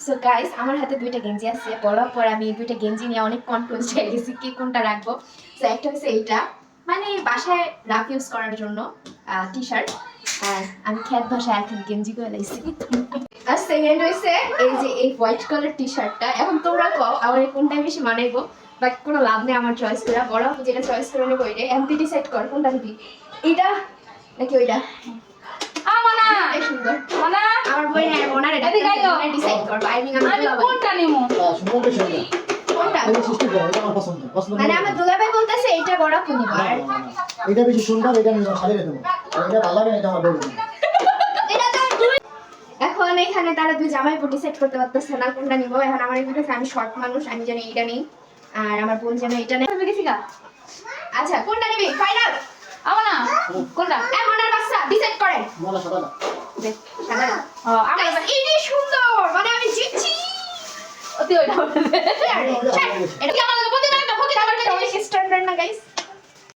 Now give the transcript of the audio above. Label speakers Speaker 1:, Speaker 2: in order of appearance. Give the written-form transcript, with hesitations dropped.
Speaker 1: So guys আমার হাতে দুইটা গেঞ্জি আছে, বলার পর আমি দুইটা গেঞ্জি নিয়ে অনেক কনফিউজ হয়ে গেছি কি কোনটা রাখবো। সো একটা হচ্ছে এইটা, মানে বাসায় রাফ ইউজ করার জন্য টি শার্ট, আর আমি খ্যাত ভাষায় এখন গেঞ্জি করে লাইছি। আর সেকেন্ড হইছে এই যে এই হোয়াইট কালার টি শার্টটা। এখন তোমরা কও আমার কোনটা বেশি মানাইবো, বাট কোনো লাভ নেই আমার চয়েস করা, বড় যেটা চয়েস করে নেবো এটা। এখন তুই ডিসাইড কর কোনটা নিবি, এটা নাকি ওইটা। এই সুন্দর
Speaker 2: মানা
Speaker 1: আমার বই না ওনার এটা ডিসাইড করব। আই মিন আমি
Speaker 2: কোনটা নিমু?
Speaker 3: সুন্দর সুন্দর
Speaker 1: কোনটা
Speaker 3: এই সৃষ্টি করো, এটা আমার পছন্দ পছন্দ
Speaker 1: মানে আমার দুলাভাই বলতেছে এইটা বড় কোন নিব, আর
Speaker 3: এটা বেশি সুন্দর, এটা নিয়ে শাড়ি দেবো, এটা ভালো লাগে, এটা আমার বউ।
Speaker 1: এটা তো এখন এখানে তারা দুই জামাই ডিসাইড করতে পারতেছে না কোনটা নিব। এখন আমার কাছে আমি শর্ট মানুষ, আমি জানি এটা নেই, আর আমার বোন জানে এটা নেই।
Speaker 2: গেছি গা।
Speaker 1: আচ্ছা কোনটা নিবি ফাইনাল?
Speaker 2: আমানা কোনটা?
Speaker 1: এমনের বাচ্চা ডিসাইড করে
Speaker 3: মোলা সাদা
Speaker 1: দে সাদা।
Speaker 2: আমার
Speaker 1: এই সুন্দর, মানে আমি জিতছি।
Speaker 2: অতি ওইটা
Speaker 1: এটা কি আমাদের প্রতিদিন একটা ফকির আমার কাছে স্ট্যান্ডার্ড না গাইস?